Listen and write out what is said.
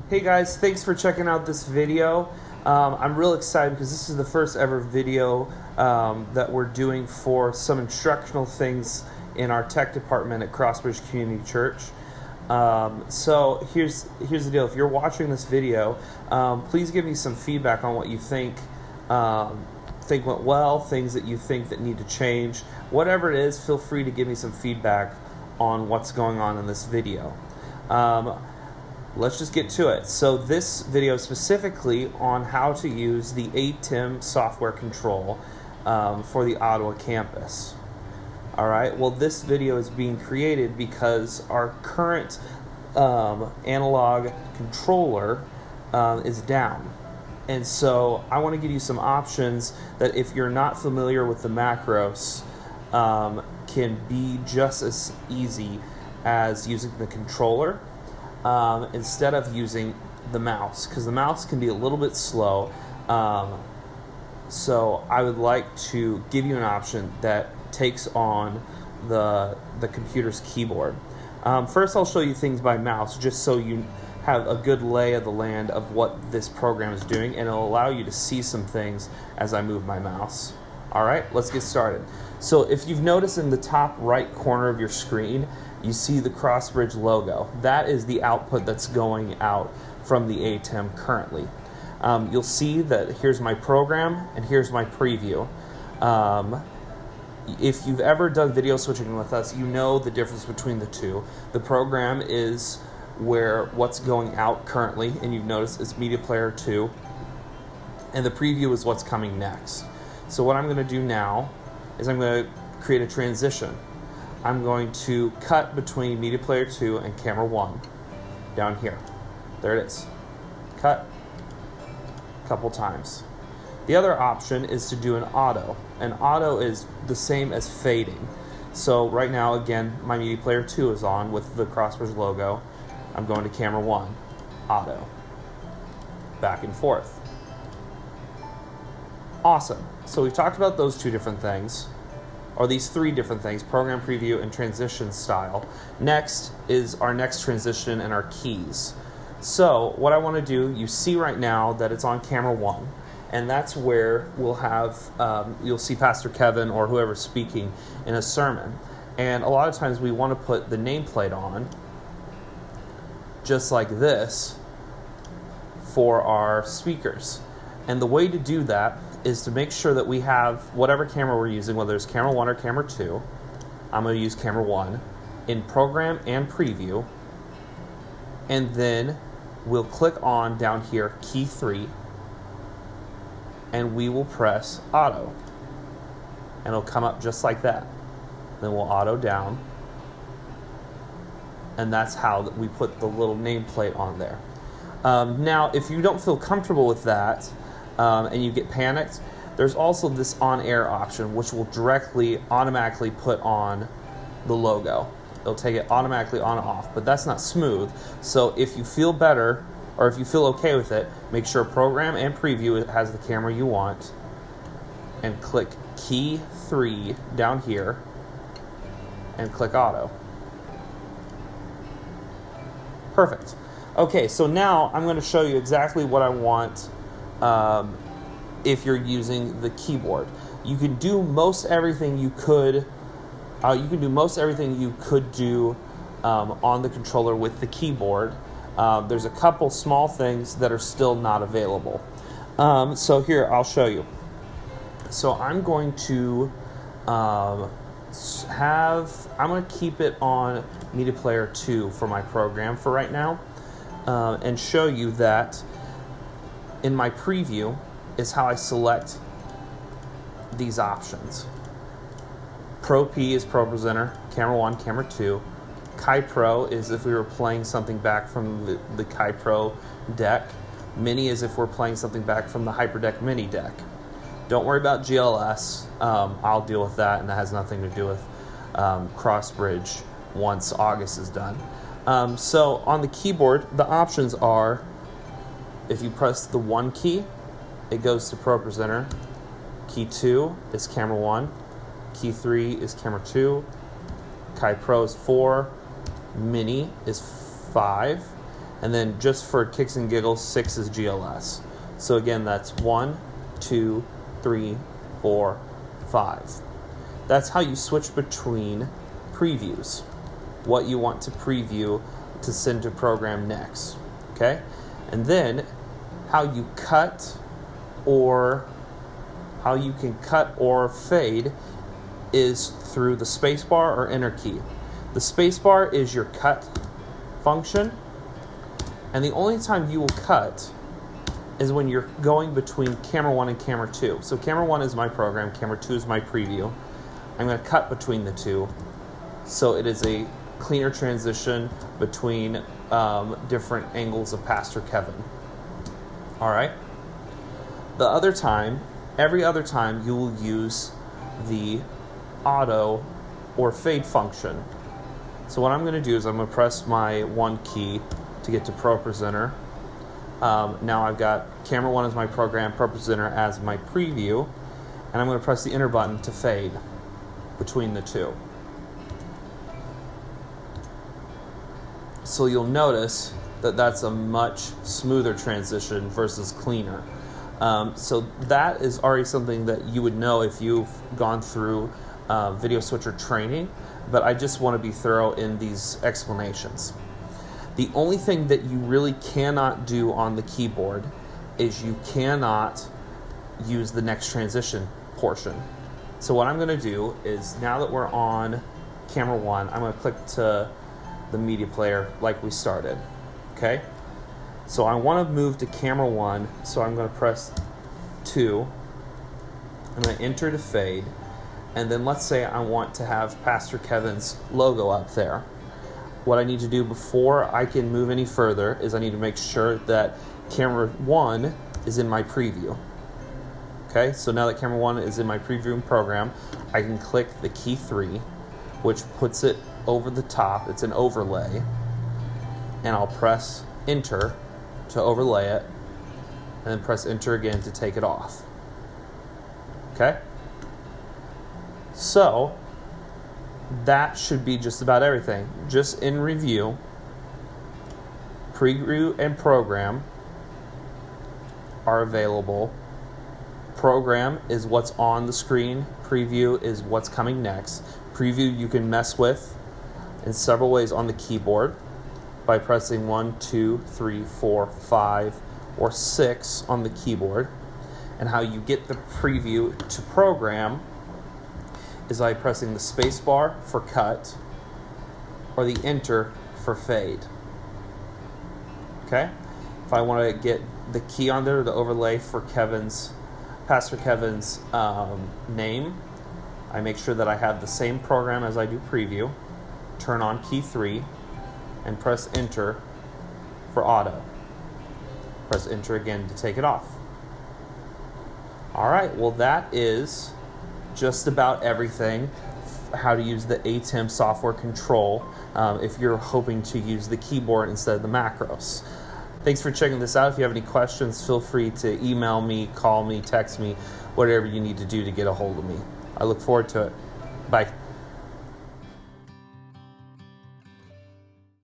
Hey guys, thanks for checking out this video. I'm real excited because this is the first ever video that we're doing for some instructional things in our tech department at Crossbridge Community Church. So here's the deal. If you're watching this video, please give me some feedback on what you think went well, things that you think that need to change. Whatever it is, feel free to give me some feedback on what's going on in this video. Let's just get to it. So this video is specifically on how to use the ATEM software control for the Ottawa campus. All right, well, this video is being created because our current analog controller is down. And so I want to give you some options that, if you're not familiar with the macros, can be just as easy as using the controller instead of using the mouse, because the mouse can be a little bit slow. So I would like to give you an option that takes on the computer's keyboard. First, I'll show you things by mouse, just so you have a good lay of the land of what this program is doing, and it'll allow you to see some things as I move my mouse. All right, let's get started. So if you've noticed in the top right corner of your screen, you see the Crossbridge logo. That is the output that's going out from the ATEM currently. You'll see that here's my program and here's my preview. If you've ever done video switching with us, you know the difference between the two. The program is where what's going out currently, and you've noticed it's Media Player 2, and the preview is what's coming next. So what I'm going to do now is I'm going to create a transition. I'm going to cut between Media Player 2 and Camera 1 down here. There it is. Cut a couple times. The other option is to do an auto. An auto is the same as fading. So right now, again, my Media Player 2 is on with the Crossbridge logo. I'm going to Camera 1, auto, back and forth. Awesome. So we've talked about those two different things, or these three different things: program, preview, and transition style. Next is our next transition and our keys. So what I want to do, you see right now that it's on Camera 1, and that's where we'll have, you'll see Pastor Kevin or whoever's speaking in a sermon. And a lot of times we want to put the nameplate on, just like this, for our speakers. And the way to do that is to make sure that we have whatever camera we're using, whether it's Camera 1 or Camera 2. I'm going to use Camera 1 in program and preview. And then we'll click on down here, key 3, and we will press auto. And it'll come up just like that. Then we'll auto down. And that's how we put the little nameplate on there. Now, if you don't feel comfortable with that, and you get panicked, there's also this on-air option, which will automatically put on the logo. It'll take it automatically on and off, but that's not smooth. So if you feel better, or if you feel okay with it, make sure program and preview has the camera you want, and click key 3 down here, and click auto. Perfect. Okay, so now I'm going to show you exactly what I want if you're using the keyboard. You can do most everything you could. You can do most everything you could do on the controller with the keyboard. There's a couple small things that are still not available. So here, I'll show you. So I'm going to I'm going to keep it on Media Player 2 for my program for right now, and show you that in my preview is how I select these options. Pro P is Pro Presenter, Camera 1, Camera 2. Chi Pro is if we were playing something back from the Chi Pro deck. Mini is if we're playing something back from the Hyperdeck Mini deck. Don't worry about GLS. I'll deal with that, and that has nothing to do with Crossbridge once August is done. So on the keyboard, the options are, if you press the 1 key, it goes to Pro Presenter. Key 2 is Camera 1. Key 3 is Camera 2. Chi Pro is 4. Mini is 5. And then just for kicks and giggles, 6 is GLS. So again, that's 1, 2, 3, 4, 5. That's how you switch between previews, what you want to preview to send to program next, okay? And then how you cut or how you can cut or fade is through the spacebar or enter key. The spacebar is your cut function, and the only time you will cut is when you're going between camera 1 and camera 2. So camera 1 is my program, camera 2 is my preview. I'm going to cut between the two, so it is a cleaner transition between different angles of Pastor Kevin. All right. The other time, every other time, you will use the auto or fade function. So what I'm going to do is I'm going to press my 1 key to get to Pro Presenter. Now I've got camera 1 as my program, Pro Presenter as my preview, and I'm going to press the enter button to fade between the two. So you'll notice that that's a much smoother transition versus cleaner. So that is already something that you would know if you've gone through video switcher training, but I just want to be thorough in these explanations. The only thing that you really cannot do on the keyboard is you cannot use the next transition portion. So what I'm going to do is, now that we're on camera 1, I'm going to click to the media player like we started. Okay? So I want to move to camera 1, so I'm going to press 2. I'm going to enter to fade, and then let's say I want to have Pastor Kevin's logo up there. What I need to do before I can move any further is I need to make sure that camera 1 is in my preview. Okay, so now that camera 1 is in my preview program, I can click the key 3, which puts it over the top. It's an overlay, and I'll press enter to overlay it, and then press enter again to take it off. Okay, so that should be just about everything. Just in review, preview and program are available. Program is what's on the screen. Preview is what's coming next. Preview you can mess with in several ways on the keyboard by pressing 1, 2, 3, 4, 5, or 6 on the keyboard. And how you get the preview to program is by pressing the space bar for cut or the enter for fade. Okay? If I want to get the key on there, the overlay for Pastor Kevin's name, I make sure that I have the same program as I do preview, turn on key 3, and press enter for auto. Press enter again to take it off. Alright, well that is just about everything. How to use the ATEM software control if you're hoping to use the keyboard instead of the macros. Thanks for checking this out. If you have any questions, feel free to email me, call me, text me, whatever you need to do to get a hold of me. I look forward to it. Bye.